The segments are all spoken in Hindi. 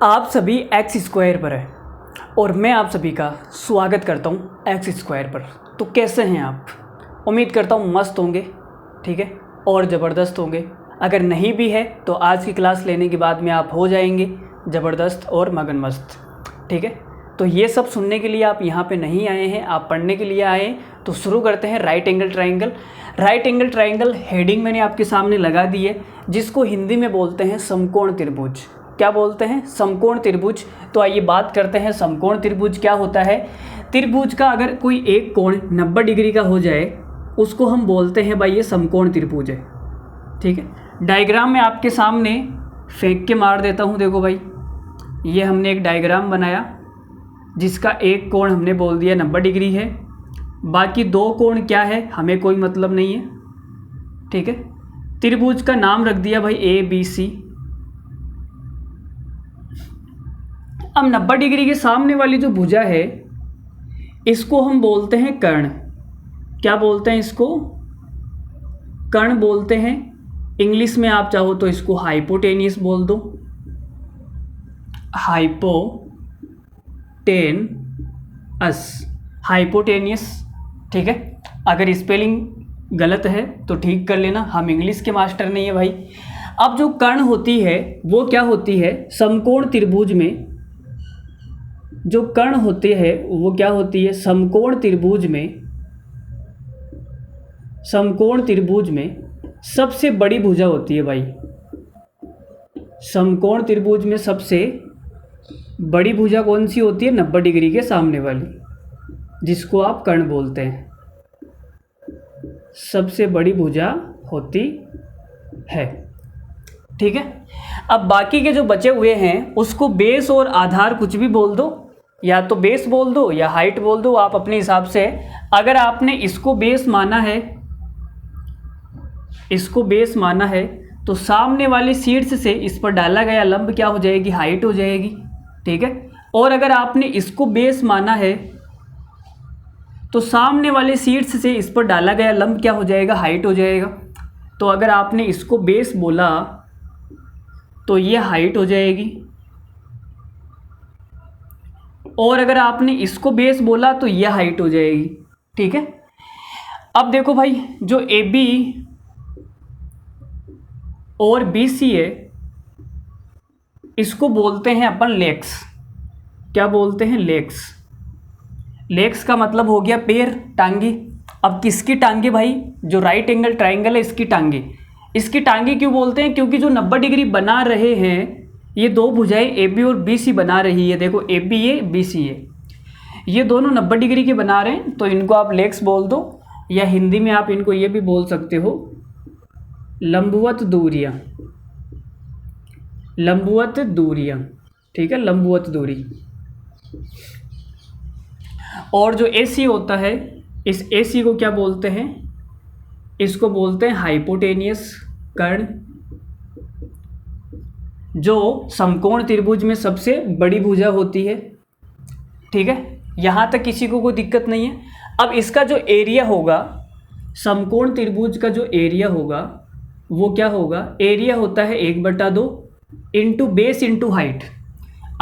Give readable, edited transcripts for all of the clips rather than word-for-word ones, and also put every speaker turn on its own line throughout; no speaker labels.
आप सभी एक्स स्क्वायर पर हैं और मैं आप सभी का स्वागत करता हूं एक्स स्क्वायर पर। तो कैसे हैं आप? उम्मीद करता हूं मस्त होंगे, ठीक है, और ज़बरदस्त होंगे। अगर नहीं भी है तो आज की क्लास लेने के बाद में आप हो जाएंगे ज़बरदस्त और मगन मस्त, ठीक है। तो ये सब सुनने के लिए आप यहाँ पे नहीं आए हैं, आप पढ़ने के लिए आए हैं। तो शुरू करते हैं। Right angle triangle. Right angle triangle heading मैंने आपके सामने लगा दी है, जिसको हिंदी में बोलते हैं समकोण त्रिभुज। क्या बोलते हैं? समकोण त्रिभुज। तो आइए बात करते हैं समकोण त्रिभुज क्या होता है। त्रिभुज का अगर कोई एक कोण 90 डिग्री का हो जाए उसको हम बोलते हैं भाई ये समकोण त्रिभुज है, ठीक है। डायग्राम में आपके सामने फेंक के मार देता हूँ। देखो भाई, ये हमने एक डायग्राम बनाया जिसका एक कोण हमने बोल दिया 90 डिग्री है, बाकी दो कोण क्या है हमें कोई मतलब नहीं है, ठीक है। त्रिभुज का नाम रख दिया भाई ABC। अब 90 डिग्री के सामने वाली जो भुजा है इसको हम बोलते हैं कर्ण। क्या बोलते हैं इसको? कर्ण बोलते हैं। इंग्लिश में आप चाहो तो इसको हाइपोटेनियस बोल दो, हाइपोटेनियस, ठीक है। अगर स्पेलिंग गलत है तो ठीक कर लेना, हम इंग्लिश के मास्टर नहीं है भाई। अब जो कर्ण होती है वो क्या होती है? समकोण त्रिभुज में जो कर्ण होते हैं वो क्या होती है? समकोण त्रिभुज में सबसे बड़ी भुजा होती है भाई। समकोण त्रिभुज में सबसे बड़ी भुजा कौन सी होती है? 90 डिग्री के सामने वाली, जिसको आप कर्ण बोलते हैं। सबसे बड़ी भुजा होती है, ठीक है। अब बाकी के जो बचे हुए हैं उसको बेस और आधार कुछ भी बोल दो, या तो बेस बोल दो या हाइट बोल दो, आप अपने हिसाब से। अगर आपने इसको बेस माना है तो सामने वाले शीर्ष से इस पर डाला गया लंब क्या हो जाएगी? हाइट हो जाएगी, ठीक है। और अगर आपने इसको बेस माना है तो सामने वाले शीर्ष से इस पर डाला गया लंब क्या हो जाएगा? हाइट हो जाएगा। तो अगर आपने इसको बेस बोला तो ये हाइट हो जाएगी, और अगर आपने इसको बेस बोला तो ये हाइट हो जाएगी, ठीक है। अब देखो भाई, जो AB और BC है इसको बोलते हैं अपन लेग्स। क्या बोलते हैं? लेग्स। लेग्स का मतलब हो गया पैर, टांगे। अब किसकी टांगे भाई? जो राइट एंगल ट्राइंगल है इसकी टांगे। इसकी टांगे क्यों बोलते हैं? क्योंकि जो 90 डिग्री बना रहे हैं ये दो भुजाएं AB और BC बना रही है। देखो AB है, BC है, ये दोनों 90 डिग्री के बना रहे हैं, तो इनको आप लेग्स बोल दो, या हिंदी में आप इनको ये भी बोल सकते हो लंबवत दूरियां। ठीक है, लंबवत दूरी। और जो AC होता है इस AC को क्या बोलते हैं? इसको बोलते हैं हाइपोटेनियस कर्ण, जो समकोण त्रिभुज में सबसे बड़ी भुजा होती है, ठीक है। यहाँ तक किसी को कोई दिक्कत नहीं है। अब इसका जो एरिया होगा, समकोण त्रिभुज का जो एरिया होगा वो क्या होगा? एरिया होता है 1/2 इंटू बेस इंटू हाइट।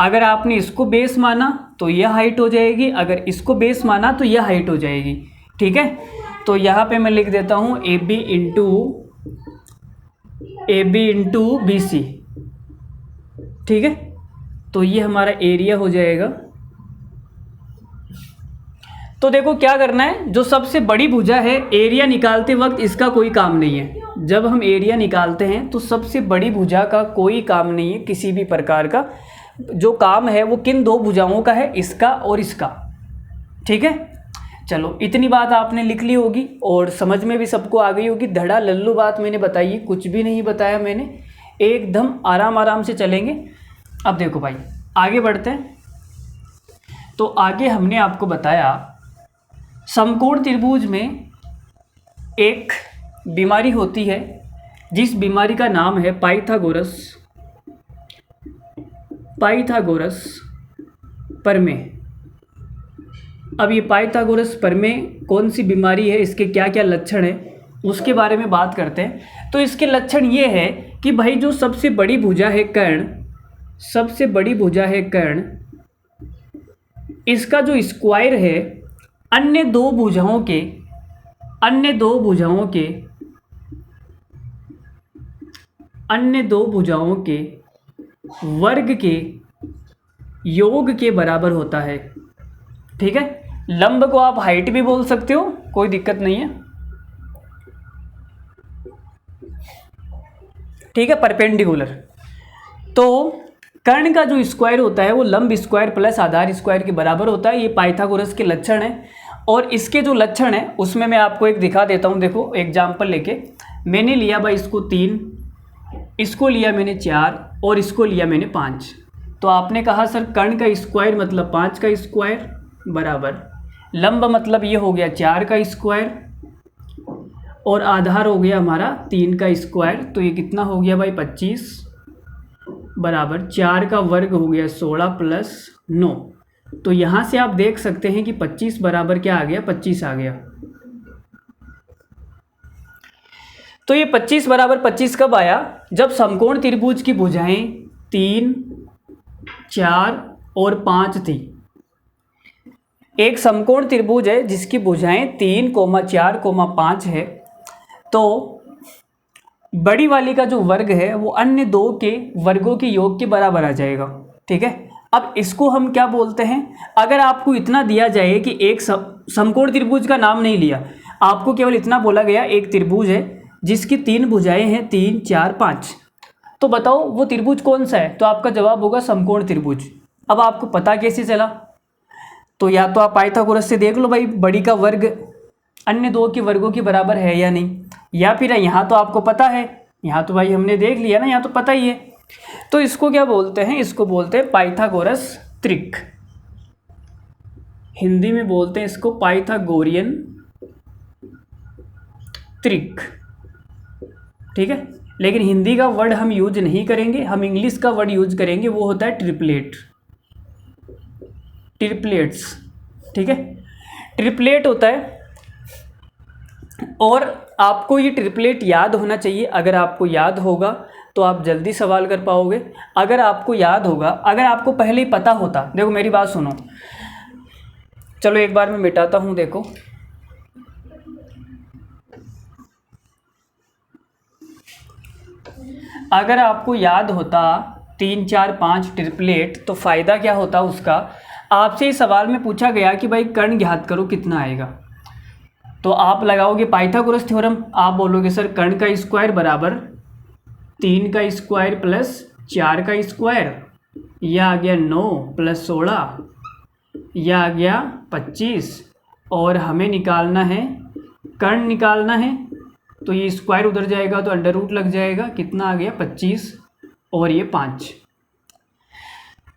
अगर आपने इसको बेस माना तो यह हाइट हो जाएगी, अगर इसको बेस माना तो यह हाइट हो जाएगी, ठीक है। तो यहाँ पे मैं लिख देता हूँ AB इंटू BC, ठीक है। तो ये हमारा एरिया हो जाएगा। तो देखो क्या करना है, जो सबसे बड़ी भुजा है एरिया निकालते वक्त इसका कोई काम नहीं है। जब हम एरिया निकालते हैं तो सबसे बड़ी भुजा का कोई काम नहीं है, किसी भी प्रकार का। जो काम है वो किन दो भुजाओं का है? इसका और इसका, ठीक है। चलो, इतनी बात आपने लिख ली होगी और समझ में भी सबको आ गई होगी। धड़ा लल्लू बात मैंने बताई, कुछ भी नहीं बताया मैंने, एकदम आराम से चलेंगे। अब देखो भाई, आगे बढ़ते हैं। तो आगे हमने आपको बताया समकोण त्रिभुज में एक बीमारी होती है जिस बीमारी का नाम है पाइथागोरस प्रमेय। अब ये पाइथागोरस प्रमेय कौन सी बीमारी है, इसके क्या क्या लक्षण है, उसके बारे में बात करते हैं। तो इसके लक्षण ये है कि भाई जो सबसे बड़ी भुजा है कर्ण, सबसे बड़ी भुजा है कर्ण, इसका जो स्क्वायर है अन्य दो भुजाओं के, अन्य दो भुजाओं के, अन्य दो भुजाओं के वर्ग के योग के बराबर होता है। ठीक है, लंब को आप हाइट भी बोल सकते हो, कोई दिक्कत नहीं है। ठीक है, परपेंडिकुलर। तो कर्ण का जो स्क्वायर होता है वो लंब स्क्वायर प्लस आधार स्क्वायर के बराबर होता है। ये पाइथागोरस के लक्षण है, और इसके जो लक्षण है उसमें मैं आपको एक दिखा देता हूँ। देखो एग्जाम्पल लेके, मैंने लिया भाई इसको 3, इसको लिया मैंने 4 और इसको लिया मैंने 5। तो आपने कहा सर कर्ण का स्क्वायर मतलब 5 का स्क्वायर बराबर लंब मतलब ये हो गया 4 का स्क्वायर और आधार हो गया हमारा 3 का स्क्वायर। तो ये कितना हो गया भाई 25 बराबर 4 का वर्ग हो गया 16 प्लस 9। तो यहाँ से आप देख सकते हैं कि 25 बराबर क्या आ गया, 25 आ गया। तो ये 25 बराबर 25 कब आया, जब समकोण त्रिभुज की भुजाएं 3, 4 और 5 थी। एक समकोण त्रिभुज है जिसकी भुजाएं 3, 4, 5 है, तो बड़ी वाली का जो वर्ग है वो अन्य दो के वर्गों के योग के बराबर आ जाएगा। ठीक है, अब इसको हम क्या बोलते हैं, अगर आपको इतना दिया जाए कि एक समकोण त्रिभुज का नाम नहीं लिया, आपको केवल इतना बोला गया एक त्रिभुज है जिसकी 3 भुजाएं हैं 3, 4, 5, तो बताओ वो त्रिभुज कौन सा है, तो आपका जवाब होगा समकोण त्रिभुज। अब आपको पता कैसे चला, तो या तो आप पाइथागोरस से देख लो भाई बड़ी का वर्ग अन्य दो के वर्गों के बराबर है या नहीं, या फिर यहाँ तो आपको पता है, यहाँ तो भाई हमने देख लिया ना, यहाँ तो पता ही है। तो इसको क्या बोलते हैं, इसको बोलते हैं पाइथागोरस त्रिक, हिंदी में बोलते हैं इसको पाइथागोरियन त्रिक। ठीक है, लेकिन हिंदी का वर्ड हम यूज नहीं करेंगे, हम इंग्लिश का वर्ड यूज करेंगे, वो होता है ट्रिपलेट, ट्रिपलेट्स। ठीक है, ट्रिपलेट होता है, और आपको ये ट्रिपलेट याद होना चाहिए। अगर आपको याद होगा तो आप जल्दी सवाल कर पाओगे। अगर आपको याद होगा, अगर आपको पहले ही पता होता, देखो मेरी बात सुनो, चलो एक बार मैं मिटाता हूँ, देखो अगर आपको याद होता 3, 4, 5 ट्रिपलेट, तो फ़ायदा क्या होता उसका, आपसे इस सवाल में पूछा गया कि भाई कर्ण ज्ञात करो कितना आएगा, तो आप लगाओगे पाइथागोरस थ्योरम, आप बोलोगे सर कर्ण का स्क्वायर बराबर 3 का स्क्वायर प्लस 4 का स्क्वायर, यह आ गया 9 प्लस 16, यह आ गया 25, और हमें निकालना है कर्ण निकालना है, तो ये स्क्वायर उधर जाएगा तो अंडर रूट लग जाएगा, कितना आ गया 25 और ये 5।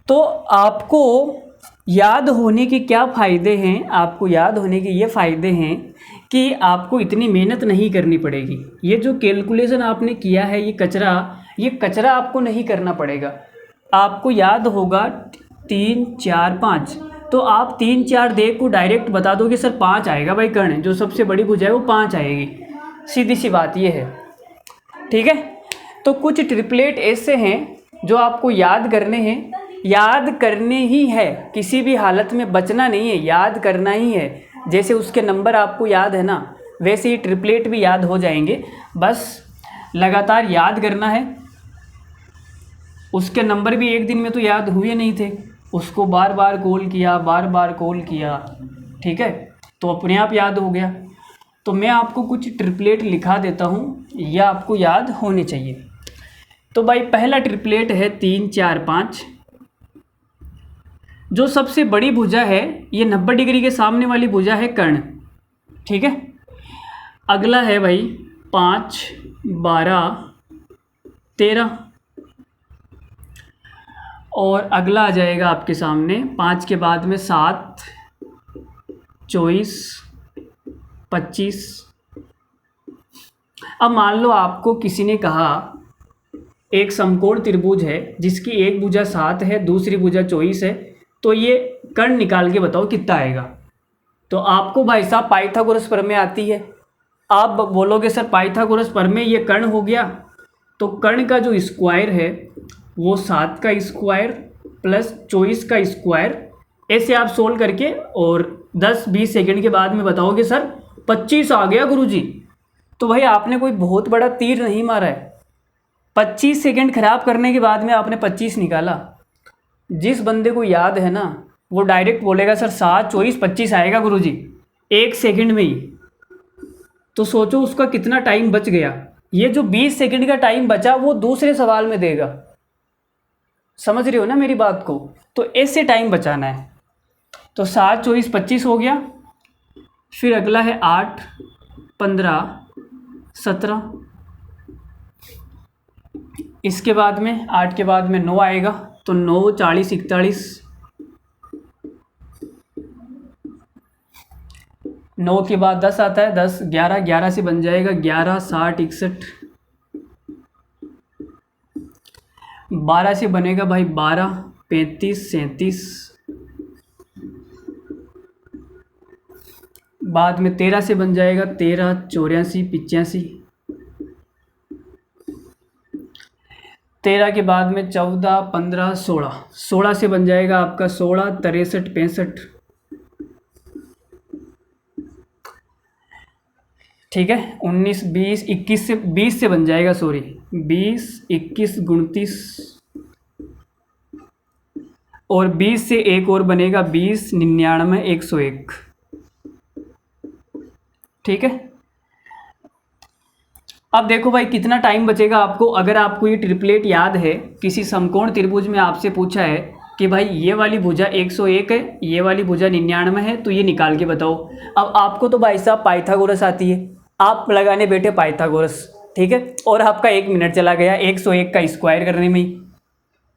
तो आपको याद होने के क्या फ़ायदे हैं, आपको याद होने के ये फ़ायदे हैं कि आपको इतनी मेहनत नहीं करनी पड़ेगी। ये जो कैलकुलेशन आपने किया है, ये कचरा आपको नहीं करना पड़ेगा। आपको याद होगा 3, 4, 5, तो आप 3, 4 देख को डायरेक्ट बता दोगे सर 5 आएगा भाई, कर्ण जो सबसे बड़ी भुजा है वो 5 आएगी, सीधी सी बात ये है। ठीक है, तो कुछ ट्रिपलेट ऐसे हैं जो आपको याद करने हैं, याद करने ही है, किसी भी हालत में बचना नहीं है, याद करना ही है। जैसे उसके नंबर आपको याद है ना, वैसे ही ट्रिपलेट भी याद हो जाएंगे, बस लगातार याद करना है। उसके नंबर भी एक दिन में तो याद हुए नहीं थे, उसको बार बार कॉल किया, बार बार कॉल किया, ठीक है, तो अपने आप याद हो गया। तो मैं आपको कुछ ट्रिपलेट लिखा देता हूँ, यह आपको याद होने चाहिए। तो भाई पहला ट्रिपलेट है 3, 4, 5। जो सबसे बड़ी भुजा है ये 90 डिग्री के सामने वाली भुजा है कर्ण। ठीक है, अगला है भाई 5, 12, 13, और अगला आ जाएगा आपके सामने 5 के बाद में 7, 24, 25। अब मान लो आपको किसी ने कहा एक समकोण त्रिभुज है जिसकी एक भुजा 7 है, दूसरी भुजा 24 है, तो ये कर्ण निकाल के बताओ कितना आएगा। तो आपको भाई साहब पाइथागोरस प्रमेय आती है, आप बोलोगे सर पाइथागोरस प्रमेय ये कर्ण हो गया, तो कर्ण का जो स्क्वायर है वो 7 का स्क्वायर प्लस 24 का स्क्वायर, ऐसे आप सोल्व करके और 10-20 सेकंड के बाद में बताओगे सर 25 आ गया गुरुजी। तो भाई आपने कोई बहुत बड़ा तीर नहीं मारा है, 25 सेकंड खराब करने के बाद में आपने 25 निकाला। जिस बंदे को याद है ना वो डायरेक्ट बोलेगा सर 7, 24, 25 आएगा गुरुजी 1 सेकंड में ही। तो सोचो उसका कितना टाइम बच गया। ये जो 20 सेकंड का टाइम बचा वो दूसरे सवाल में देगा, समझ रहे हो ना मेरी बात को। तो ऐसे टाइम बचाना है। तो 7, 24, 25 हो गया। फिर अगला है 8, 15, 17। इसके बाद में 8 के बाद में 9 आएगा, तो 9, 40, 41। 9 के बाद 10 आता है, 10, 11, 11 से बन जाएगा 11, 60, 61। 12 से बनेगा भाई 12, 35, 37। बाद में 13 से बन जाएगा 13, 84, 85। 13 के बाद में 14, 15, 16। 16 से बन जाएगा आपका 16, 63, 65। ठीक है। 19, 20, 21 से 20 से बन जाएगा, सॉरी 20, 21, 29। और 20 से एक और बनेगा 20, 99, 101। ठीक है। अब देखो भाई कितना टाइम बचेगा आपको। अगर आपको ये ट्रिपलेट याद है, किसी समकोण त्रिभुज में आपसे पूछा है कि भाई ये वाली भुजा 101 है, ये वाली भुजा 99 है, तो ये निकाल के बताओ। अब आपको तो भाई साहब पाइथागोरस आती है, आप लगाने बैठे पाइथागोरस, ठीक है, और आपका 1 मिनट चला गया 101 का स्क्वायर करने में ही।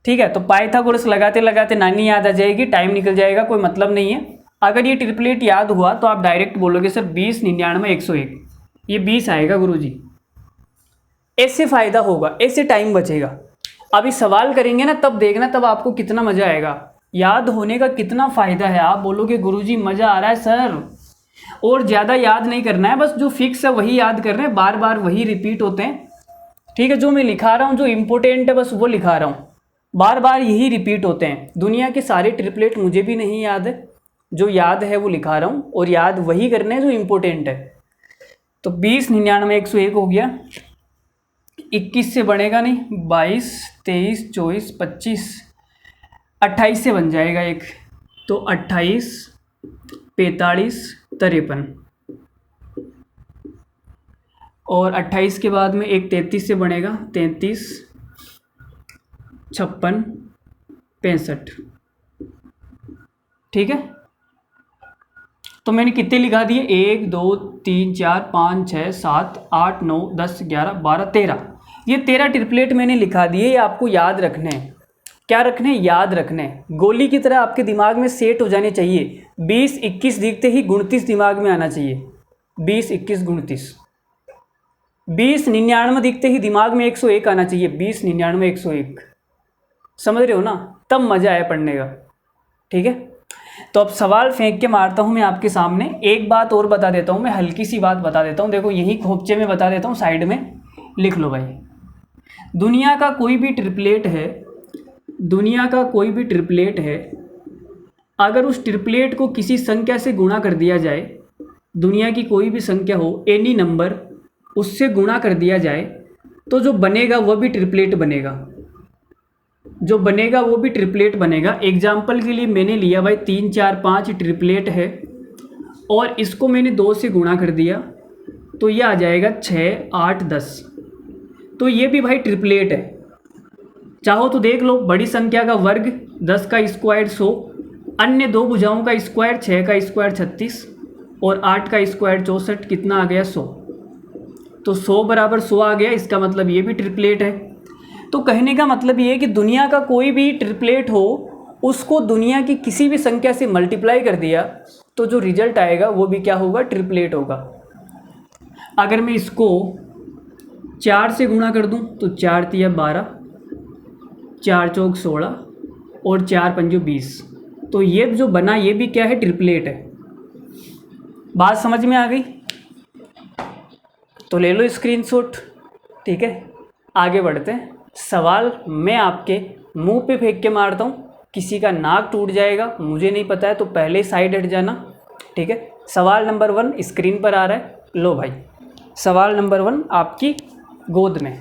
ठीक है, तो पाइथागोरस लगाते लगाते नानी याद आ जाएगी, टाइम निकल जाएगा, कोई मतलब नहीं है। अगर ये ट्रिपलेट याद हुआ तो आप डायरेक्ट बोलोगे सर 20, 99, 101, ये 20 आएगा गुरुजी। ऐसे फ़ायदा होगा, ऐसे टाइम बचेगा। अभी सवाल करेंगे ना तब देखना, तब आपको कितना मज़ा आएगा, याद होने का कितना फ़ायदा है। आप बोलोगे गुरुजी मज़ा आ रहा है सर, और ज़्यादा याद नहीं करना है, बस जो फिक्स है वही याद करना है, बार बार वही रिपीट होते हैं। ठीक है, जो मैं लिखा रहा हूँ जो इम्पोर्टेंट है बस वो लिखा रहा हूँ, बार बार यही रिपीट होते हैं। दुनिया के सारे ट्रिपलेट मुझे भी नहीं याद है, जो याद है वो लिखा रहा हूँ, और याद वही करने हैं जो इम्पोर्टेंट है। तो 20, 99, 101 हो गया। 21 से बनेगा नहीं, 22, 23, 24, 25, 28 से बन जाएगा एक, तो 28, 45, 53। और 28 के बाद में एक 33 से बनेगा, 33, 56, 65। ठीक है, तो मैंने कितने लिखा दिए, 1, 2, 3, 4, 5, 6, 7, 8, 9, 10, 11, 12, 13। ये 13 ट्रिपलेट मैंने लिखा दिए, ये आपको याद रखने हैं। क्या रखने हैं? याद रखने हैं। गोली की तरह आपके दिमाग में सेट हो जाने चाहिए। 20, 21 दिखते ही 29 दिमाग में आना चाहिए, 20, 21, 29। 20, 99 दिखते ही दिमाग में 101 आना चाहिए, 20, 99, 101। समझ रहे हो ना, तब मज़ा आया पढ़ने का। ठीक है, तो अब सवाल फेंक के मारता हूँ मैं आपके सामने। एक बात और बता देता हूँ मैं, हल्की सी बात बता देता हूँ, देखो यही खोपचे में बता देता हूँ, साइड में लिख लो भाई। दुनिया का कोई भी ट्रिपलेट है, दुनिया का कोई भी ट्रिपलेट है, अगर उस ट्रिपलेट को किसी संख्या से गुणा कर दिया जाए, दुनिया की कोई भी संख्या हो, एनी नंबर, उससे गुणा कर दिया जाए, तो जो बनेगा वो भी ट्रिपलेट बनेगा, जो बनेगा वो भी ट्रिपलेट बनेगा। एग्जाम्पल के लिए मैंने लिया भाई 3, 4, 5 ट्रिपलेट है, और इसको मैंने 2 से गुणा कर दिया, तो ये आ जाएगा 6, 8, 10। तो ये भी भाई ट्रिपलेट है। चाहो तो देख लो, बड़ी संख्या का वर्ग 10 का स्क्वायर 100, अन्य दो भुजाओं का स्क्वायर 6 का स्क्वायर 36, और 8 का स्क्वायर 64, कितना आ गया 100। तो 100 बराबर 100 आ गया, इसका मतलब ये भी ट्रिपलेट है। तो कहने का मतलब ये है कि दुनिया का कोई भी ट्रिपलेट हो, उसको दुनिया की किसी भी संख्या से मल्टीप्लाई कर दिया तो जो रिजल्ट आएगा वो भी क्या होगा, ट्रिपलेट होगा। अगर मैं इसको 4 से गुणा कर दूं तो 4 तिया 12, 4 चौक 16, और 4 पंजो 20। तो ये जो बना ये भी क्या है, ट्रिपलेट है। बात समझ में आ गई? तो ले लो स्क्रीनशॉट। ठीक है, आगे बढ़ते हैं। सवाल मैं आपके मुंह पे फेंक के मारता हूँ, किसी का नाक टूट जाएगा, मुझे नहीं पता है तो पहले साइड हट जाना, ठीक है। सवाल नंबर 1 स्क्रीन पर आ रहा है, लो भाई। सवाल नंबर 1 आपकी गोद में।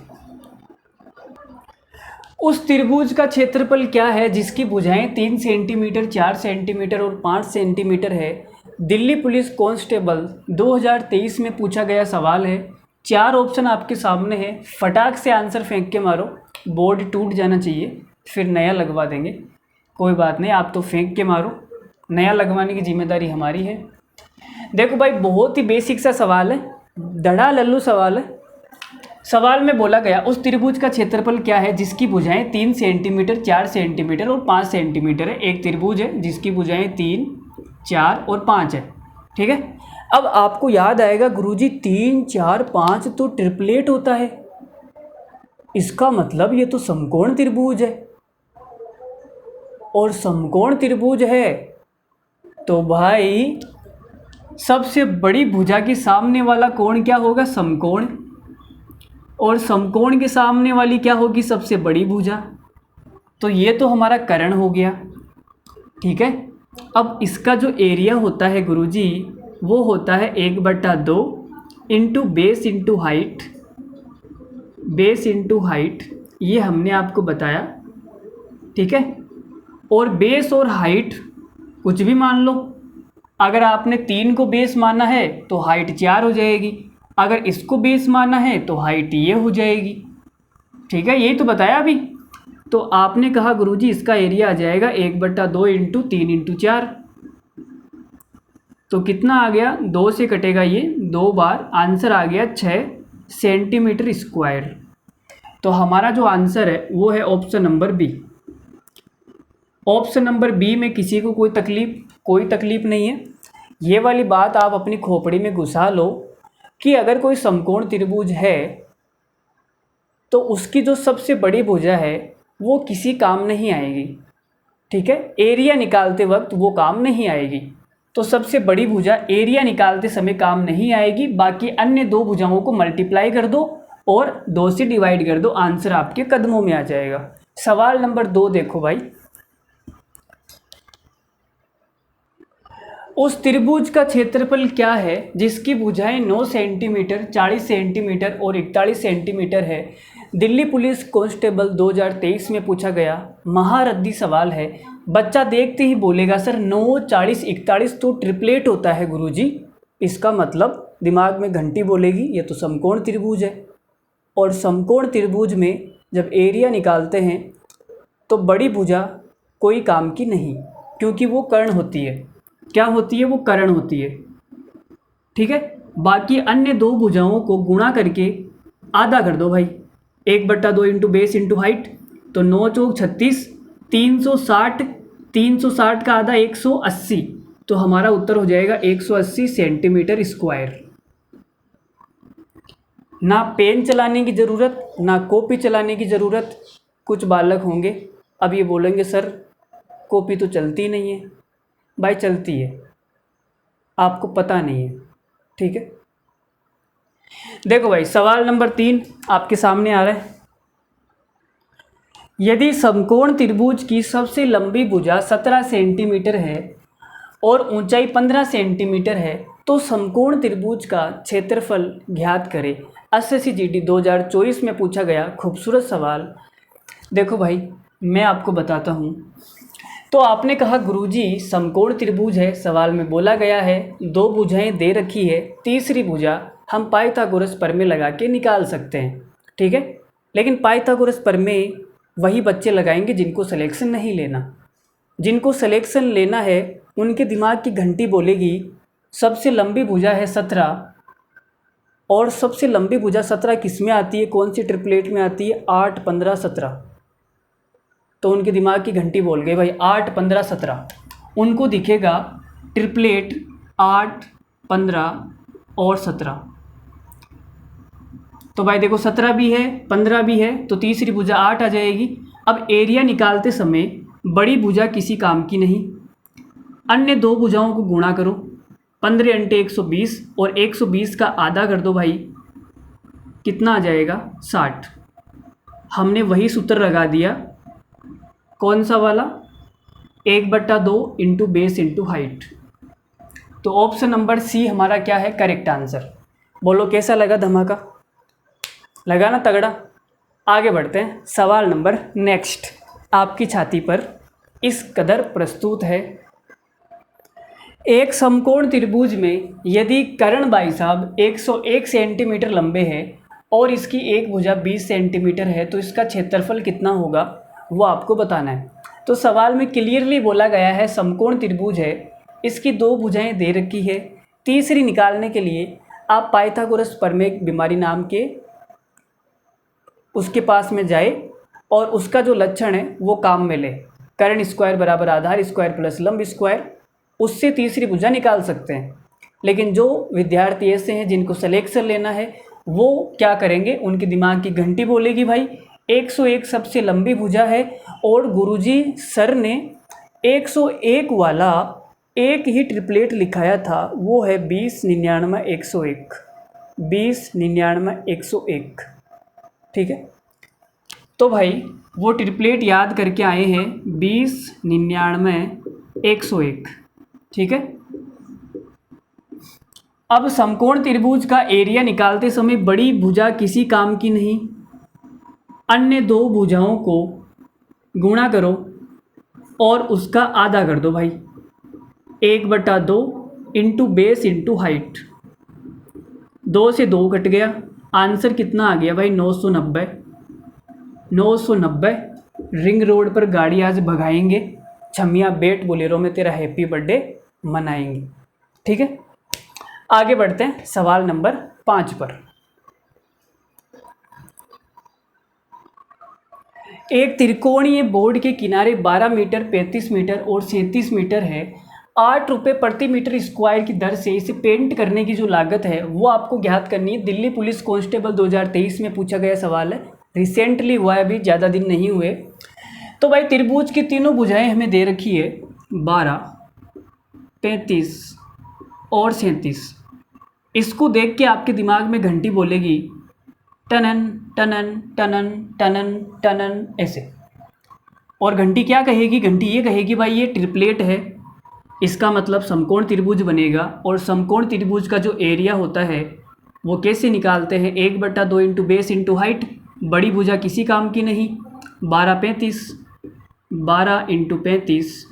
उस त्रिभुज का क्षेत्रफल क्या है जिसकी भुजाएं 3 सेंटीमीटर, 4 सेंटीमीटर और 5 सेंटीमीटर है? दिल्ली पुलिस कांस्टेबल 2023 में पूछा गया सवाल है। 4 ऑप्शन आपके सामने है, फटाक से आंसर फेंक के मारो, बोर्ड टूट जाना चाहिए, फिर नया लगवा देंगे। कोई बात नहीं, आप तो फेंक के मारो, नया लगवाने की जिम्मेदारी हमारी है। देखो भाई, बहुत ही बेसिक सा सवाल है, डड़ा लल्लू सवाल है। सवाल में बोला गया उस त्रिभुज का क्षेत्रफल क्या है जिसकी भुजाएं 3 सेंटीमीटर, 4 सेंटीमीटर और 5 सेंटीमीटर है। एक त्रिभुज है जिसकी भुजाएं 3, 4 और 5 है, ठीक है। अब आपको याद आएगा, गुरुजी 3, 4, 5 तो ट्रिपलेट होता है, इसका मतलब ये तो समकोण त्रिभुज है, और समकोण त्रिभुज है तो भाई सबसे बड़ी भुजा के सामने वाला कोण क्या होगा? समकोण। और समकोण के सामने वाली क्या होगी? सबसे बड़ी भुजा। तो ये तो हमारा कर्ण हो गया, ठीक है। अब इसका जो एरिया होता है गुरुजी, वो होता है 1/2 into base into height. Base into height ये हमने आपको बताया, ठीक है। और बेस और हाइट कुछ भी मान लो, अगर आपने 3 को बेस माना है तो हाइट 4 हो जाएगी, अगर इसको बेस माना है तो हाइट ये हो जाएगी, ठीक है। यही तो बताया अभी। तो आपने कहा गुरुजी इसका एरिया आ जाएगा 1/2 इंटू 3 इंटू 4, तो कितना आ गया? 2 से कटेगा ये 2 बार, आंसर आ गया 6 सेंटीमीटर स्क्वायर। तो हमारा जो आंसर है वो है option number B. Option number B में किसी को कोई तकलीफ नहीं है। ये वाली बात आप अपनी खोपड़ी में घुसा लो कि अगर कोई समकोण त्रिभुज है तो उसकी जो सबसे बड़ी भुजा है वो किसी काम नहीं आएगी, ठीक है। एरिया निकालते वक्त वो काम नहीं आएगी, तो सबसे बड़ी भुजा एरिया निकालते समय काम नहीं आएगी। बाकी अन्य 2 भुजाओं को मल्टीप्लाई कर दो और 2 से डिवाइड कर दो, आंसर आपके कदमों में आ जाएगा। सवाल नंबर 2 देखो भाई, उस त्रिभुज का क्षेत्रफल क्या है जिसकी भुजाएं 9 सेंटीमीटर, 40 सेंटीमीटर और 41 सेंटीमीटर है? दिल्ली पुलिस कांस्टेबल 2023 में पूछा गया महारद्दी सवाल है। बच्चा देखते ही बोलेगा सर 9, 40, 41 तो ट्रिपलेट होता है गुरुजी, इसका मतलब दिमाग में घंटी बोलेगी ये तो समकोण त्रिभुज है। और समकोण त्रिभुज में जब एरिया निकालते हैं तो बड़ी भुजा कोई काम की नहीं, क्योंकि वो कर्ण होती है। क्या होती है? वो कर्ण होती है, ठीक है। बाकी अन्य 2 भुजाओं को गुणा करके आधा कर दो भाई, 1/2 इंटू बेस इंटू हाइट, तो 9 चौक 36, 360, 360 का आधा 180, तो हमारा उत्तर हो जाएगा 180 सेंटीमीटर स्क्वायर। ना पेन चलाने की ज़रूरत, ना कॉपी चलाने की ज़रूरत। कुछ बालक होंगे अब ये बोलेंगे सर कॉपी तो चलती नहीं है। भाई चलती है, आपको पता नहीं है, ठीक है। देखो भाई, सवाल नंबर 3 आपके सामने आ रहा है। यदि समकोण त्रिभुज की सबसे लंबी भुजा 17 सेंटीमीटर है और ऊंचाई 15 सेंटीमीटर है तो समकोण त्रिभुज का क्षेत्रफल ज्ञात करें। SSCGD 2024 में पूछा गया खूबसूरत सवाल। देखो भाई, मैं आपको बताता हूँ। तो आपने कहा गुरुजी समकोण त्रिभुज है, सवाल में बोला गया है 2 भुजाएं दे रखी है, तीसरी भुजा हम पाइथागोरस प्रमेय लगा के निकाल सकते हैं, ठीक है। लेकिन पाइथागोरस प्रमेय वही बच्चे लगाएंगे जिनको सिलेक्शन नहीं लेना। जिनको सिलेक्शन लेना है उनके दिमाग की घंटी बोलेगी सबसे लंबी भुजा है 17, और सबसे लंबी भुजा 17 किस में आती है? कौन सी ट्रिपलेट में आती है? 8, 15, 17। तो उनके दिमाग की घंटी बोल गई भाई 8, 15, 17। उनको दिखेगा ट्रिपलेट 8, 15 और 17। तो भाई देखो 17 भी है, 15 भी है, तो तीसरी भुजा 8 आ जाएगी। अब एरिया निकालते समय बड़ी भुजा किसी काम की नहीं, अन्य 2 भुजाओं को गुणा करो, 15 × 120 और 120 का आधा कर दो भाई, कितना आ जाएगा? 60। हमने वही सूत्र लगा दिया, कौन सा वाला, 1/2 इंटू बेस इंटू हाइट। तो ऑप्शन नंबर सी हमारा क्या है करेक्ट आंसर। बोलो कैसा लगा धमाका, लगा ना तगड़ा। आगे बढ़ते हैं, सवाल नंबर नेक्स्ट आपकी छाती पर इस कदर प्रस्तुत है। एक समकोण त्रिभुज में यदि कर्ण भाई साहब 101 सेंटीमीटर लंबे हैं और इसकी एक भुजा 20 सेंटीमीटर है तो इसका क्षेत्रफल कितना होगा वो आपको बताना है। तो सवाल में क्लियरली बोला गया है समकोण त्रिभुज है, इसकी दो भुजाएं दे रखी है, तीसरी निकालने के लिए आप पाइथागोरस प्रमेय बीमारी नाम के उसके पास में जाए और उसका जो लक्षण है वो काम में ले, कर्ण स्क्वायर बराबर आधार स्क्वायर प्लस लंब स्क्वायर, उससे तीसरी भुजा निकाल सकते हैं। लेकिन जो विद्यार्थी ऐसे हैं जिनको सिलेक्शन लेना है वो क्या करेंगे, उनके दिमाग की घंटी बोलेगी भाई 101 सबसे लंबी भुजा है और गुरुजी सर ने 101 वाला एक ही ट्रिपलेट लिखाया था, वो है 20 99 101, 20 99 101। ठीक है, तो भाई वो ट्रिपलेट याद करके आए हैं 20 99 101। ठीक है, अब समकोण त्रिभुज का एरिया निकालते समय बड़ी भुजा किसी काम की नहीं, अन्य दो भुजाओं को गुणा करो और उसका आधा कर दो भाई, 1/2 इंटू बेस इंटू हाइट। 2 से 2 कट गया, आंसर कितना आ गया भाई 990। 990 रिंग रोड पर गाड़ी आज भगाएंगे, छमिया बेट बोलेरो में तेरा हैप्पी बर्थडे मनाएंगे। ठीक है, आगे बढ़ते हैं सवाल नंबर 5 पर। एक त्रिकोणीय बोर्ड के किनारे 12 मीटर 35 मीटर और 37 मीटर है, 8 रुपये प्रति मीटर स्क्वायर की दर से इसे पेंट करने की जो लागत है वो आपको ज्ञात करनी है। दिल्ली पुलिस कांस्टेबल 2023 में पूछा गया सवाल है, रिसेंटली हुआ है, अभी ज़्यादा दिन नहीं हुए। तो भाई त्रिभुज की तीनों भुजाएं हमें दे रखी है 12 35 और 37। इसको देख के आपके दिमाग में घंटी बोलेगी टनन टनन टनन टनन टनन ऐसे। और घंटी क्या कहेगी, घंटी ये कहेगी भाई ये ट्रिपलेट है, इसका मतलब समकोण त्रिभुज बनेगा। और समकोण त्रिभुज का जो एरिया होता है वो कैसे निकालते हैं, 1/2 इंटू बेस इंटू हाइट। बड़ी भुजा किसी काम की नहीं, 12 35, 12 इंटू 35,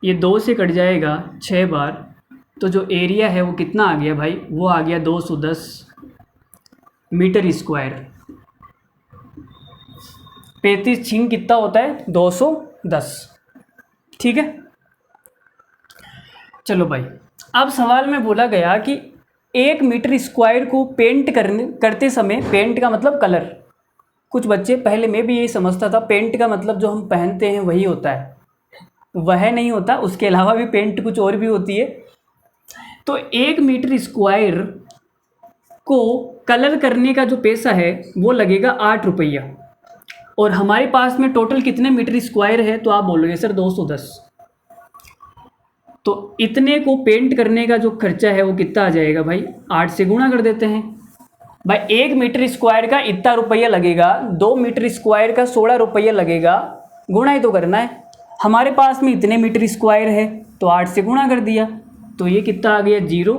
ये 2 से कट जाएगा 6 बार, तो जो एरिया है वो कितना आ गया भाई, वो आ गया 210 मीटर स्क्वायर। 35 छिंग कितना होता है 210। ठीक है, चलो भाई अब सवाल में बोला गया कि 1 मीटर स्क्वायर को पेंट करते समय, पेंट का मतलब कलर, कुछ बच्चे पहले मैं भी यही समझता था पेंट का मतलब जो हम पहनते हैं वही होता है, वह नहीं होता, उसके अलावा भी पेंट कुछ और भी होती है। तो 1 मीटर स्क्वायर को कलर करने का जो पैसा है वो लगेगा 8 रुपया। और हमारे पास में टोटल कितने मीटर स्क्वायर है, तो आप बोलोगे सर 210। तो इतने को पेंट करने का जो खर्चा है वो कितना आ जाएगा भाई, 8 से गुणा कर देते हैं भाई। 1 मीटर स्क्वायर का इतना रुपया लगेगा, 2 मीटर स्क्वायर का 16 रुपया लगेगा, गुणा ही तो करना है। हमारे पास में इतने मीटर स्क्वायर है तो 8 से गुणा कर दिया, तो ये कितना आ गया 0,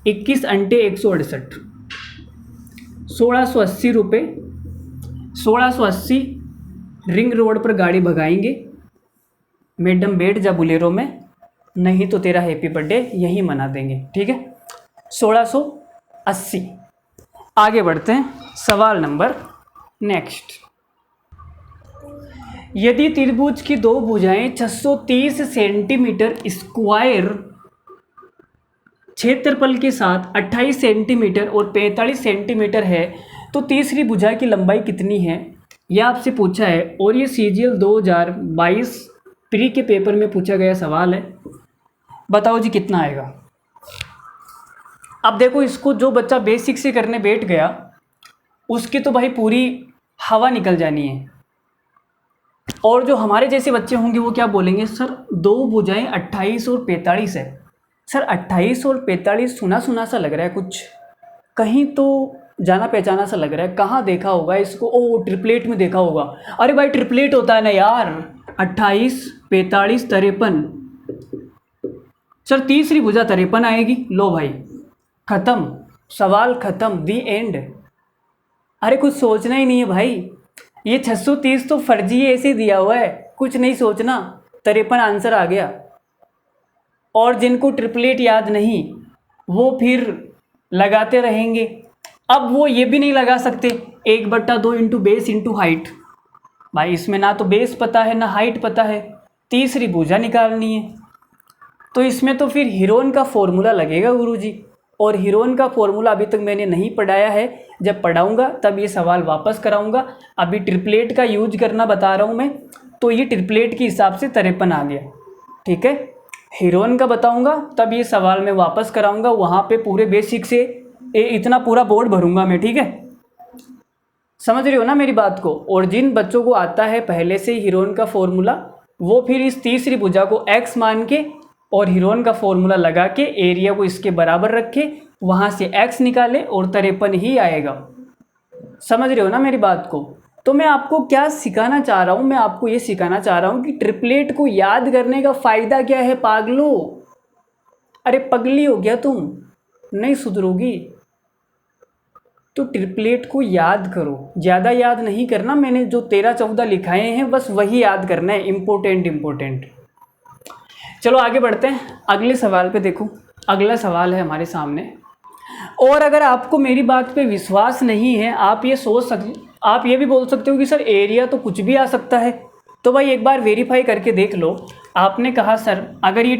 21 अंटे 168, 1680 रुपये। 1680 रिंग रोड पर गाड़ी भगाएंगे, मैडम बैठ जा बुलेरो में, नहीं तो तेरा हैप्पी बर्थडे यहीं मना देंगे। ठीक है, 1680। आगे बढ़ते हैं, सवाल नंबर नेक्स्ट। यदि त्रिभुज की दो भुजाएं 630 सेंटीमीटर स्क्वायर क्षेत्रफल के साथ 28 सेंटीमीटर और 45 सेंटीमीटर है तो तीसरी भुजा की लंबाई कितनी है, यह आपसे पूछा है। और ये CGL 2022 प्री के पेपर में पूछा गया सवाल है। बताओ जी कितना आएगा। अब देखो, इसको जो बच्चा बेसिक से करने बैठ गया उसकी तो भाई पूरी हवा निकल जानी है। और जो हमारे जैसे बच्चे होंगे वो क्या बोलेंगे, सर दो भुजाएं 28 और 45 है। सर 28 और 45 सुना सुना सा लग रहा है कुछ, कहीं तो जाना पहचाना सा लग रहा है, कहाँ देखा होगा इसको? ओ ट्रिपलेट में देखा होगा। अरे भाई ट्रिपलेट होता है ना यार, 28, 45, 53। सर तीसरी भुजा 53 आएगी। लो भाई ख़त्म, सवाल ख़त्म, दी एंड। अरे कुछ सोचना ही नहीं है भाई, ये 630 तो फर्जी ऐसे दिया हुआ है, कुछ नहीं सोचना, 53 आंसर आ गया। और जिनको ट्रिपलेट याद नहीं वो फिर लगाते रहेंगे। अब वो ये भी नहीं लगा सकते 1/2 इंटू बेस इंटू हाइट। भाई इसमें ना तो बेस पता है ना हाइट पता है, तीसरी भुजा निकालनी है। तो इसमें तो फिर हीरोन का फॉर्मूला लगेगा गुरुजी, और हीरोन का फॉर्मूला अभी तक मैंने नहीं पढ़ाया है, जब पढ़ाऊंगा तब ये सवाल वापस कराऊंगा। अभी ट्रिपलेट का यूज करना बता रहा हूँ मैं, तो ये ट्रिपलेट के हिसाब से 53 आ गया। ठीक है, हीरोन का बताऊंगा तब ये सवाल मैं वापस कराऊंगा, वहाँ पे पूरे बेसिक से इतना पूरा बोर्ड भरूंगा मैं। ठीक है, समझ रहे हो ना मेरी बात को? और जिन बच्चों को आता है पहले से हीरोन का फॉर्मूला, वो फिर इस तीसरी भुजा को x मान के और हीरोन का फॉर्मूला लगा के एरिया को इसके बराबर रखे, वहाँ से x निकाले और 53 ही आएगा। समझ रहे हो ना मेरी बात को? तो मैं आपको क्या सिखाना चाह रहा हूँ, मैं आपको ये सिखाना चाह रहा हूँ कि ट्रिपलेट को याद करने का फ़ायदा क्या है पागलो। अरे पगली हो गया तुम, नहीं सुधरोगी। तो ट्रिपलेट को याद करो, ज़्यादा याद नहीं करना, मैंने जो 13-14 लिखाए हैं बस वही याद करना है, इम्पोर्टेंट। चलो आगे बढ़ते हैं, अगले सवाल पे देखो। अगला सवाल है हमारे सामने, और अगर आपको मेरी बात पे विश्वास नहीं है, आप ये भी बोल सकते हो कि सर एरिया तो कुछ भी आ सकता है, तो भाई एक बार वेरीफाई करके देख लो। आपने कहा सर अगर ये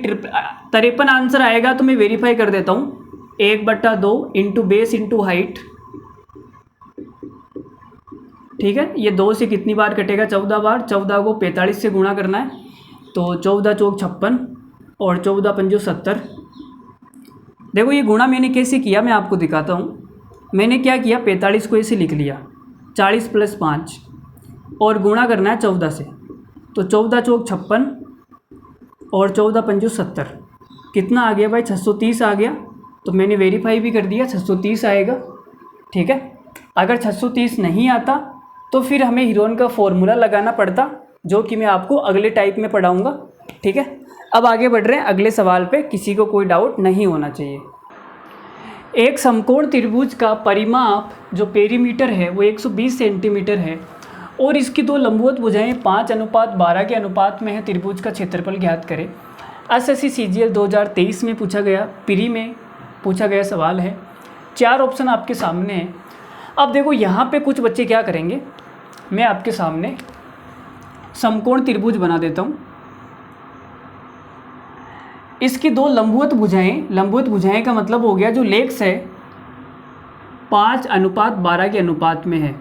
53 आंसर आएगा तो मैं वेरीफाई कर देता हूँ, 1/2 इंटू बेस इंटू हाइट। ठीक है, ये 2 से कितनी बार कटेगा? 14 बार। 14 को 45 से गुणा करना है, तो 14 चौक 56 और 14 पंजो 70। देखो ये गुणा मैंने कैसे किया मैं आपको दिखाता हूँ। मैंने क्या किया, 45 को ऐसे लिख लिया, 40 + 5 और गुणा करना है 14 से, तो 14 चौक 56 और 14 पंजो 70। कितना आ गया भाई? 630 आ गया। तो मैंने वेरीफाई भी कर दिया, 630 आएगा। ठीक है, अगर 630 नहीं आता तो फिर हमें हीरोन का फॉर्मूला लगाना पड़ता, जो कि मैं आपको अगले टाइप में पढ़ाऊँगा। ठीक है, अब आगे बढ़ रहे हैं अगले सवाल पे, किसी को कोई डाउट नहीं होना चाहिए। एक समकोण त्रिभुज का परिमाप जो पेरीमीटर है वो 120 सेंटीमीटर है, और इसकी 2 लंबवत भुजाएं 5:12 के अनुपात में है। त्रिभुज का क्षेत्रफल ज्ञात करें। एसएससी सीजीएल 2023 में पूछा गया, प्री में पूछा गया सवाल है। 4 ऑप्शन आपके सामने हैं। अब देखो यहाँ पे कुछ बच्चे क्या करेंगे, मैं आपके सामने समकोण त्रिभुज बना देता हूँ। इसकी 2 लंबवत भुजाएं का मतलब हो गया जो लेग्स है 5:12 के अनुपात में है।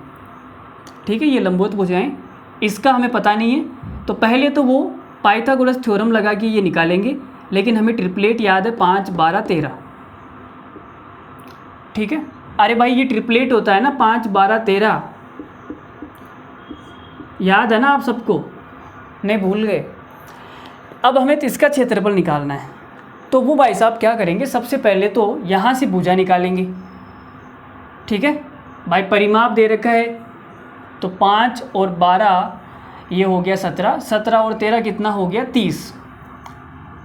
ठीक है, ये लंबवत भुजाएं, इसका हमें पता नहीं है, तो पहले तो वो पाइथागोरस थ्योरम लगा के ये निकालेंगे, लेकिन हमें ट्रिपलेट याद है 5, 12, 13। ठीक है, अरे भाई ये ट्रिपलेट होता है ना 5, 12, 13, याद है ना आप सबको? नहीं भूल गए? अब हमें इसका क्षेत्रफल निकालना है, तो वो भाई साहब क्या करेंगे, सबसे पहले तो यहाँ से भुजा निकालेंगे। ठीक है भाई, परिमाप दे रखा है, तो 5 और 12 ये हो गया 17, 17 और 13 कितना हो गया? 30।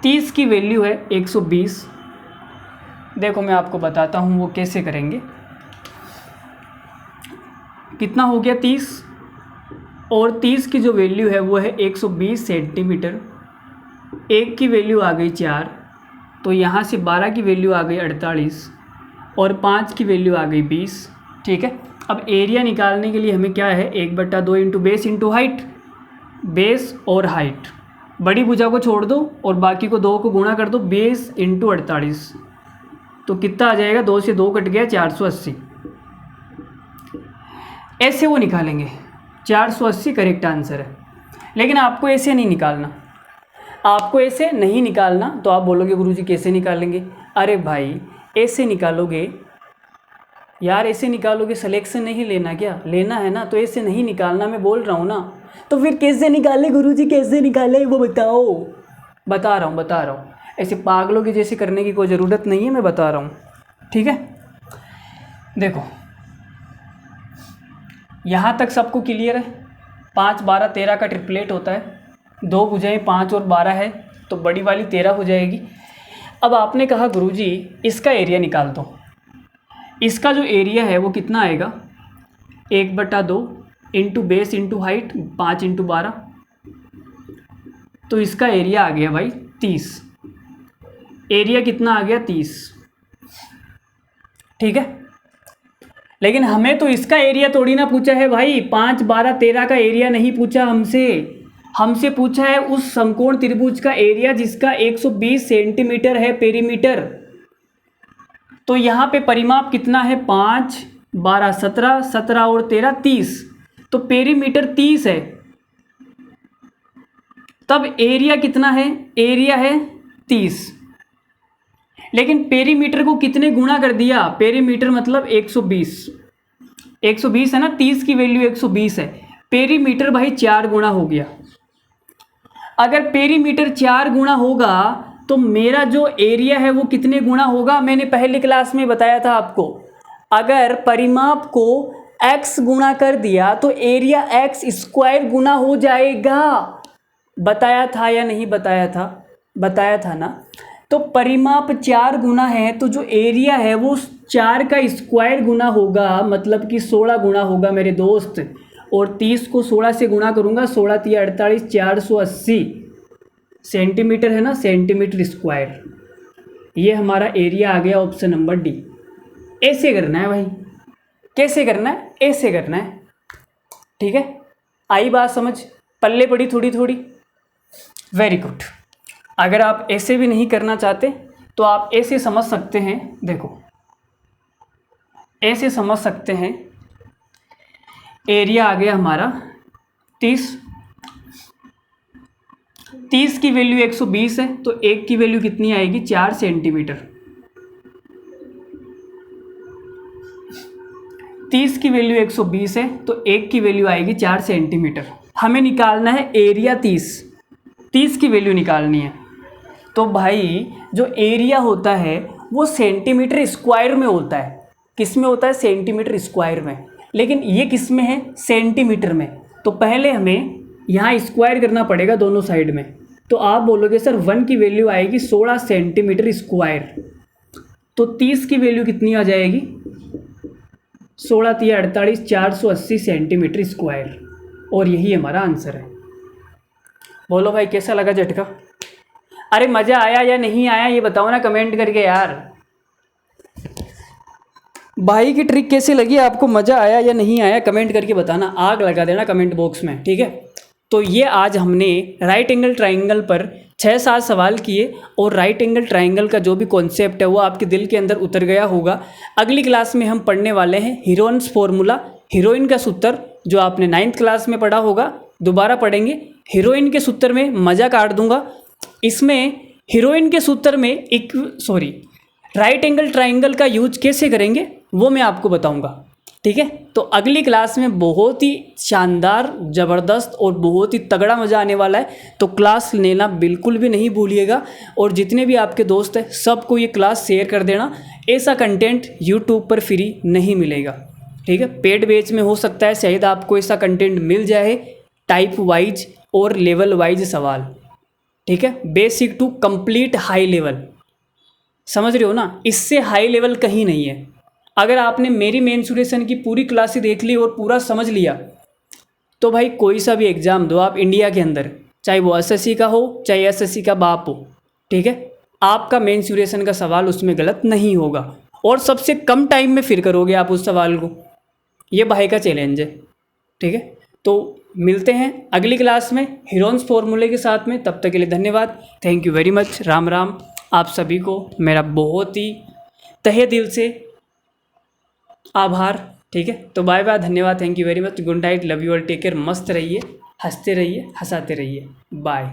30 की वैल्यू है 120। देखो मैं आपको बताता हूँ वो कैसे करेंगे। कितना हो गया? 30, और 30 की जो वैल्यू है वो है 120 सेंटीमीटर। 1 की वैल्यू आ गई 4, तो यहाँ से 12 की वैल्यू आ गई 48 और 5 की वैल्यू आ गई 20। ठीक है, अब एरिया निकालने के लिए हमें क्या है, 1/2 into base into height. Base और हाइट, बड़ी भुजा को छोड़ दो और बाकी को 2 को गुणा कर दो, बेस इंटू 48, तो कितना आ जाएगा? 2 से 2 कट गया, 480। ऐसे वो निकालेंगे, 480 करेक्ट आंसर है। लेकिन आपको ऐसे नहीं निकालना, आपको ऐसे नहीं निकालना। तो आप बोलोगे गुरुजी कैसे निकालेंगे? अरे भाई ऐसे निकालोगे यार, ऐसे निकालोगे, सिलेक्शन नहीं लेना क्या? लेना है ना, तो ऐसे नहीं निकालना, मैं बोल रहा हूँ ना। तो फिर कैसे निकाले गुरुजी, कैसे निकाले वो बताओ? बता रहा हूँ। ऐसे पागलों की जैसे करने की कोई ज़रूरत नहीं है, मैं बता रहा हूँ। ठीक है, देखो यहाँ तक सबको क्लियर है? 5 12 13 का ट्रिपलेट होता है, 2 भुजाएं 5 और 12 है, तो बड़ी वाली 13 हो जाएगी। अब आपने कहा गुरुजी इसका एरिया निकाल दो। इसका जो एरिया है वो कितना आएगा, 1/2 into base into height 5 into 12, तो इसका एरिया आ गया भाई 30। एरिया कितना आ गया 30, ठीक है। लेकिन हमें तो इसका एरिया थोड़ी ना पूछा है भाई, 5 12 13 का एरिया नहीं पूछा हमसे पूछा है उस समकोण त्रिभुज का एरिया जिसका 120 सेंटीमीटर है पेरीमीटर। तो यहाँ पे परिमाप कितना है, 5 12 17, 17 और 13 30, तो पेरीमीटर 30 है। तब एरिया कितना है, एरिया है 30। लेकिन पेरीमीटर को कितने गुणा कर दिया, पेरीमीटर मतलब 120, 120 है ना, 30 की वैल्यू 120 है, पेरीमीटर भाई 4 गुणा हो गया। अगर पेरीमीटर 4 गुणा होगा तो मेरा जो एरिया है वो कितने गुणा होगा, मैंने पहली क्लास में बताया था आपको। अगर परिमाप को x गुणा कर दिया तो एरिया x स्क्वायर गुना हो जाएगा। बताया था या नहीं बताया था, बताया था ना। तो परिमाप 4 गुना है तो जो एरिया है वो 4 का स्क्वायर गुना होगा, मतलब कि 16 गुना होगा मेरे दोस्त। और 30 को 16 से गुणा करूँगा, 16 3 48, 480 सेंटीमीटर है ना, सेंटीमीटर स्क्वायर। ये हमारा एरिया आ गया ऑप्शन नंबर डी। ऐसे करना है भाई, कैसे करना है, ऐसे करना है, ठीक है। आई बात समझ, पल्ले पड़ी थोड़ी थोड़ी, वेरी गुड। अगर आप ऐसे भी नहीं करना चाहते तो आप ऐसे समझ सकते हैं, देखो ऐसे समझ सकते हैं। एरिया आ गया हमारा 30, 30 की वैल्यू 120 है तो 1 की वैल्यू कितनी आएगी, 4 सेंटीमीटर। 30 की वैल्यू 120 है तो 1 की वैल्यू आएगी 4 सेंटीमीटर। हमें निकालना है एरिया 30 की वैल्यू निकालनी है। तो भाई जो एरिया होता है वो सेंटीमीटर स्क्वायर में होता है। किस में होता है, सेंटीमीटर स्क्वायर में। लेकिन ये किस में है, सेंटीमीटर में। तो पहले हमें यहाँ स्क्वायर करना पड़ेगा दोनों साइड में। तो आप बोलोगे सर 1 की वैल्यू आएगी 16 सेंटीमीटर स्क्वायर, तो 30 की वैल्यू कितनी आ जाएगी, 16 3 48, 480 सेंटीमीटर स्क्वायर। और यही हमारा आंसर है। बोलो भाई कैसा लगा झटका? अरे मज़ा आया या नहीं आया ये बताओ ना कमेंट करके यार। भाई की ट्रिक कैसी लगी आपको, मज़ा आया या नहीं आया कमेंट करके बताना, आग लगा देना कमेंट बॉक्स में, ठीक है। तो ये आज हमने राइट एंगल ट्राइंगल पर 6-7 सवाल किए और राइट एंगल ट्राइंगल का जो भी कॉन्सेप्ट है वो आपके दिल के अंदर उतर गया होगा। अगली क्लास में हम पढ़ने वाले हैं हीरोइन्स फॉर्मूला, हीरोइन का सूत्र, जो आपने 9th क्लास में पढ़ा होगा, दोबारा पढ़ेंगे। हीरोइन के सूत्र में मज़ा काट दूंगा। इसमें हीरोइन के सूत्र में राइट एंगल ट्राइंगल का यूज कैसे करेंगे वो मैं आपको बताऊंगा, ठीक है। तो अगली क्लास में बहुत ही शानदार, ज़बरदस्त और बहुत ही तगड़ा मज़ा आने वाला है। तो क्लास लेना बिल्कुल भी नहीं भूलिएगा और जितने भी आपके दोस्त हैं सबको ये क्लास शेयर कर देना। ऐसा कंटेंट यूट्यूब पर फ्री नहीं मिलेगा, ठीक है। पेड बेच में हो सकता है शायद आपको ऐसा कंटेंट मिल जाए, टाइप वाइज और लेवल वाइज सवाल, ठीक है। Basic to complete high level, समझ रहे हो ना, इससे हाई लेवल कहीं नहीं है। अगर आपने मेरी मेंसुरेशन की पूरी क्लासें देख ली और पूरा समझ लिया तो भाई कोई सा भी एग्ज़ाम दो आप इंडिया के अंदर, चाहे वो एसएससी का हो चाहे एसएससी का बाप हो, ठीक है, आपका मेंसुरेशन का सवाल उसमें गलत नहीं होगा और सबसे कम टाइम में फिर करोगे आप उस सवाल को। ये भाई का चैलेंज है, ठीक है। तो मिलते हैं अगली क्लास में हीरोइन्स फॉर्मूले के साथ में। तब तक के लिए धन्यवाद, thank you very much, Ram Ram. आप सभी को मेरा बहुत ही तहे दिल से आभार, ठीक है। तो बाय बाय, धन्यवाद, thank you very much, good night, love you all, take care, मस्त रहिए, हंसते रहिए, हंसाते रहिए, बाय।